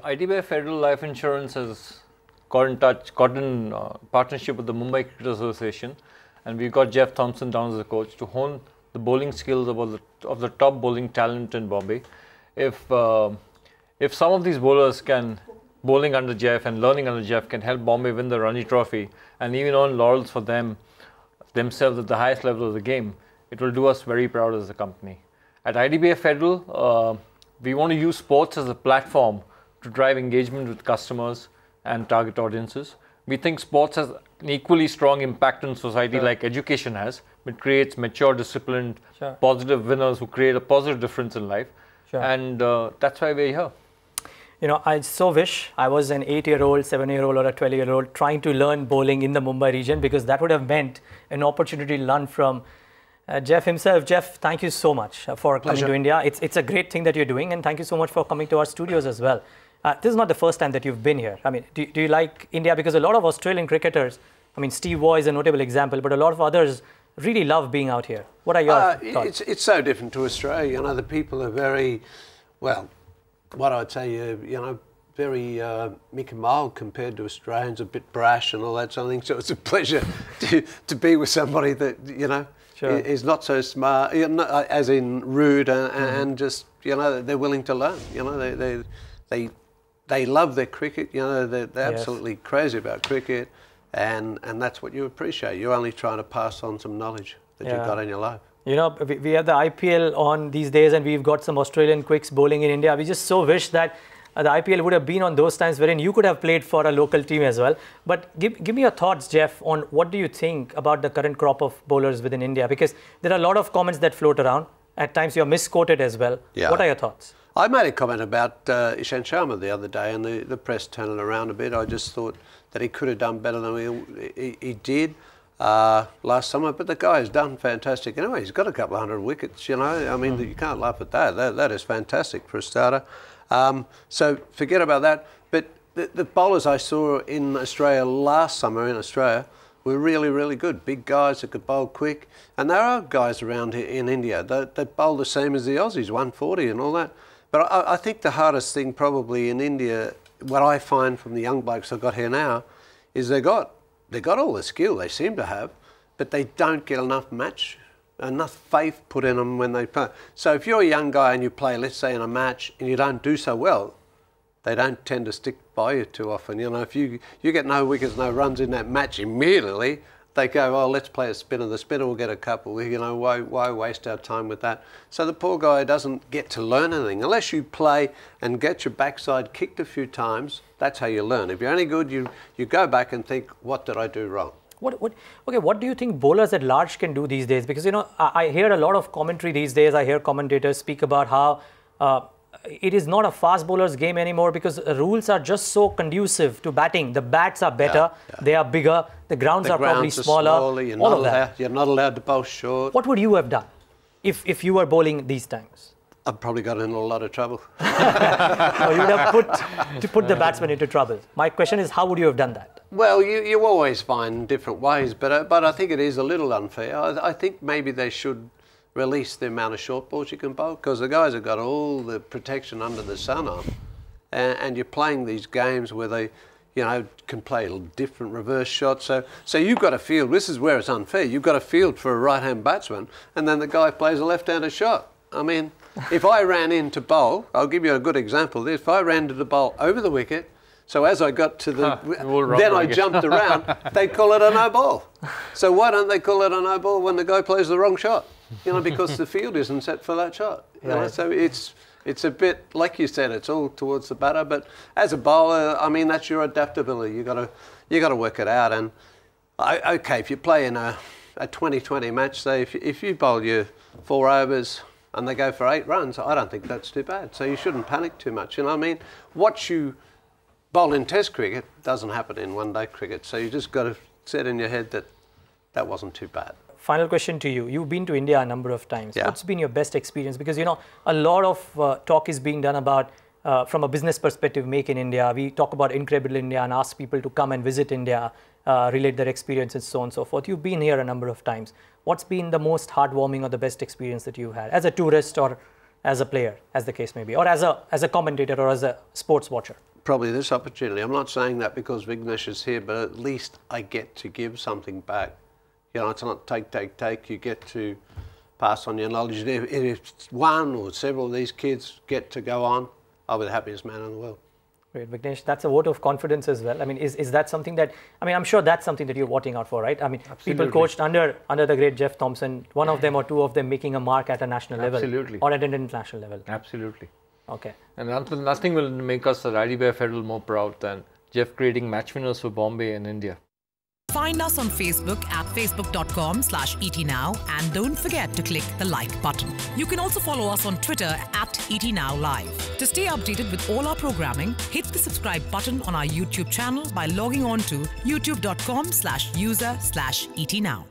IDBI Federal Life Insurance has got in partnership with the Mumbai Cricket Association, and we got Jeff Thomson down as a coach to hone the bowling skills of the top bowling talent in Bombay. If some of these bowlers can, bowling under Jeff and learning under Jeff, can help Bombay win the Ranji Trophy and even earn laurels for themselves at the highest level of the game, it will do us very proud as a company. At IDBI Federal, we want to use sports as a platform to drive engagement with customers and target audiences. We think sports has an equally strong impact on society like education has. It creates mature, disciplined, positive winners who create a positive difference in life. And that's why we're here. You know, I so wish I was an 8-year-old, 7-year-old or a 12-year-old trying to learn bowling in the Mumbai region, because that would have meant an opportunity to learn from Jeff himself. Jeff, thank you so much for coming to India. It's a great thing that you're doing, and thank you so much for coming to our studios as well. This is not the first time that you've been here. I mean, do you like India? Because a lot of Australian cricketers, I mean, Steve Waugh is a notable example, but a lot of others really love being out here. What are your thoughts? It's so different to Australia. You know, the people are very, well, what I'd say, you know, very meek and mild compared to Australians, a bit brash and all that sort of thing. So it's a pleasure to be with somebody that, you know, is not so smart, you know, as in rude and just, you know, they're willing to learn. You know, they love their cricket. You know, they're absolutely crazy about cricket, and that's what you appreciate. You're only trying to pass on some knowledge that you've got in your life. You know, we have the IPL on these days, and we've got some Australian quicks bowling in India. We just so wish that the IPL would have been on those times wherein you could have played for a local team as well. But give me your thoughts, Jeff, on what do you think about the current crop of bowlers within India? Because there are a lot of comments that float around. At times you're misquoted as well. What are your thoughts? I made a comment about Ishant Sharma the other day, and the press turned it around a bit. I just thought that he could have done better than he did last summer. But the guy has done fantastic. Anyway, he's got a couple of 100 wickets, you know. I mean, you can't laugh at that. That is fantastic for a starter. So forget about that. But the bowlers I saw in Australia last summer in Australia were really, really good. Big guys that could bowl quick. And there are guys around here in India that bowl the same as the Aussies, 140 and all that. But I think the hardest thing probably in India, what I find from the young blokes I've got here now, is they got all the skill they seem to have, but they don't get enough faith put in them when they play. So if you're a young guy and you play, let's say in a match, and you don't do so well, they don't tend to stick by you too often. You know, if you get no wickets, no runs in that match immediately, they go, oh, let's play a spinner. The spinner will get a couple. You know, why waste our time with that? So the poor guy doesn't get to learn anything. Unless you play and get your backside kicked a few times, that's how you learn. If you're only good, you go back and think, what did I do wrong? Okay, what do you think bowlers at large can do these days? Because, you know, I hear a lot of commentary these days. I hear commentators speak about how it is not a fast bowler's game anymore because the rules are just so conducive to batting. The bats are better, they are bigger, the grounds are probably smaller, You're not allowed to bowl short. What would you have done if you were bowling these times? I've probably got in a lot of trouble. No, you would have put the batsman into trouble. My question is, how would you have done that? Well, you always find different ways, but I think it is a little unfair. I think maybe they should release the amount of short balls you can bowl, because the guys have got all the protection under the sun on, and you're playing these games where they, you know, can play different reverse shots. So you've got a field. This is where it's unfair. You've got a field for a right-hand batsman, and then the guy plays a left-handed shot. I mean, if I ran in to bowl, I'll give you a good example of this. If I ran to the bowl over the wicket, so as I got to the, then I jumped around, they call it a no ball. So why don't they call it a no ball when the guy plays the wrong shot? You know, because the field isn't set for that shot. You know, so it's a bit, like you said, it's all towards the batter. But as a bowler, I mean, that's your adaptability. You got to work it out. And okay, if you play in a 20-20 match, say if you bowl your 4 overs and they go for 8 runs, I don't think that's too bad. So you shouldn't panic too much. You know what I mean? What you bowl in Test cricket doesn't happen in one-day cricket. So you just got to set in your head that that wasn't too bad. Final question to you. You've been to India a number of times. What's been your best experience? Because, you know, a lot of talk is being done about, from a business perspective, Make in India. We talk about Incredible India and ask people to come and visit India, relate their experiences, so on and so forth. You've been here a number of times. What's been the most heartwarming or the best experience that you had as a tourist or as a player, as the case may be, or as a commentator or as a sports watcher? probably this opportunity. I'm not saying that because Vighnesh is here, but at least I get to give something back. You know, it's not take, take, take. You get to pass on your knowledge. If one or several of these kids get to go on, I'll be the happiest man in the world. Great, Vighnesh. That's a vote of confidence as well. I mean, is that something that, I mean, I'm sure that's something that you're watching out for, right? I mean, Absolutely. people coached under the great Jeff Thomson, one of them or two of them making a mark at a national level. Absolutely. Or at an international level. Absolutely. Okay. And nothing will make us at IDBI Federal more proud than Jeff creating match winners for Bombay and India. Find us on Facebook at facebook.com/ETNow and don't forget to click the like button. You can also follow us on Twitter at ETNowLive. To stay updated with all our programming, hit the subscribe button on our YouTube channel by logging on to youtube.com/user/ETNow.